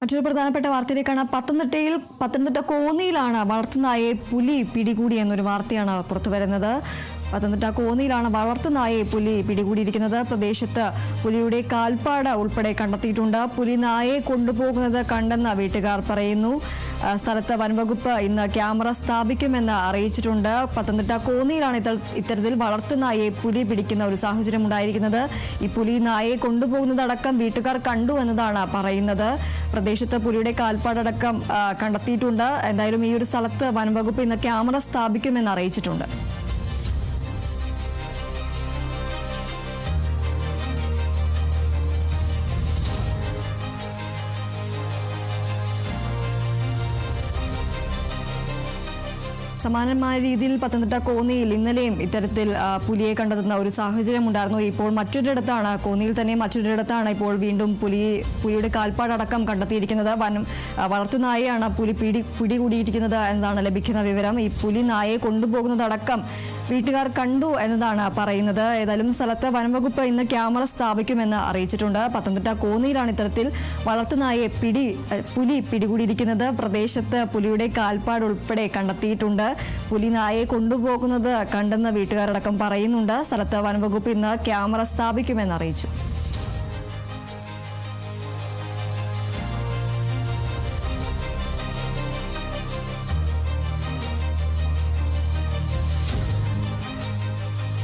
മറ്റൊരു പ്രധാനപ്പെട്ട വാർത്തയിലേക്കാണ്. പത്തനംതിട്ട കോന്നിയിലാണ് വളർത്തുനായയെ പുലി പിടികൂടി എന്നൊരു വാർത്തയാണ് പുറത്തുവരുന്നത്. പത്തനംതിട്ട കോന്നിയിലാണ് വളർത്തുനായയെ പുലി പിടികൂടിയിരിക്കുന്നത്. പ്രദേശത്ത് പുലിയുടെ കാൽപ്പാട് ഉൾപ്പെടെ കണ്ടെത്തിയിട്ടുണ്ട്. പുലി നായയെ കൊണ്ടുപോകുന്നത് കണ്ടെന്ന് വീട്ടുകാർ പറയുന്നു. സ്ഥലത്ത് വനംവകുപ്പ് ഇന്ന് ക്യാമറ സ്ഥാപിക്കുമെന്ന് അറിയിച്ചിട്ടുണ്ട്. പത്തനംതിട്ട കോന്നിയിലാണ് ഇത്തരത്തിൽ വളർത്തുനായയെ പുലി പിടിക്കുന്ന ഒരു സാഹചര്യം ഉണ്ടായിരിക്കുന്നത്. ഈ പുലി നായയെ കൊണ്ടുപോകുന്നതടക്കം വീട്ടുകാർ കണ്ടു എന്നതാണ് പറയുന്നത്. പ്രദേശത്ത് പുലിയുടെ കാൽപ്പാടടക്കം കണ്ടെത്തിയിട്ടുണ്ട്. എന്തായാലും ഈ ഒരു സ്ഥലത്ത് വനംവകുപ്പ് ഇന്ന് ക്യാമറ സ്ഥാപിക്കുമെന്ന് അറിയിച്ചിട്ടുണ്ട്. സമാനമായ രീതിയിൽ പത്തനംതിട്ട കോന്നിയിൽ ഇന്നലെയും ഇത്തരത്തിൽ പുലിയെ കണ്ടെത്തുന്ന ഒരു സാഹചര്യം ഉണ്ടായിരുന്നു. ഇപ്പോൾ മറ്റൊരിടത്താണ്, കോന്നിയിൽ തന്നെ മറ്റൊരിടത്താണ് ഇപ്പോൾ വീണ്ടും പുലിയുടെ കാൽപ്പാടടക്കം കണ്ടെത്തിയിരിക്കുന്നത്. വളർത്തുനായയാണ് പുലി പിടികൂടിയിരിക്കുന്നത് എന്നതാണ് ലഭിക്കുന്ന വിവരം. ഈ പുലി നായയെ കൊണ്ടുപോകുന്നതടക്കം വീട്ടുകാർ കണ്ടു എന്നതാണ് പറയുന്നത്. ഏതായാലും സ്ഥലത്ത് വനംവകുപ്പ് ഇന്ന് ക്യാമറ സ്ഥാപിക്കുമെന്ന് അറിയിച്ചിട്ടുണ്ട്. പത്തനംതിട്ട കോന്നിയിലാണ് ഇത്തരത്തിൽ വളർത്തുനായയെ പുലി പിടികൂടിയിരിക്കുന്നത്. പ്രദേശത്ത് പുലിയുടെ കാൽപ്പാട് ഉൾപ്പെടെ കണ്ടെത്തിയിട്ടുണ്ട്. പുലി നായയെ കൊണ്ടുപോകുന്നത് കണ്ടെന്ന് വീട്ടുകാരടക്കം പറയുന്നുണ്ട്. സ്ഥലത്ത് വനംവകുപ്പ് ഇന്ന് ക്യാമറ സ്ഥാപിക്കുമെന്ന് അറിയിച്ചു.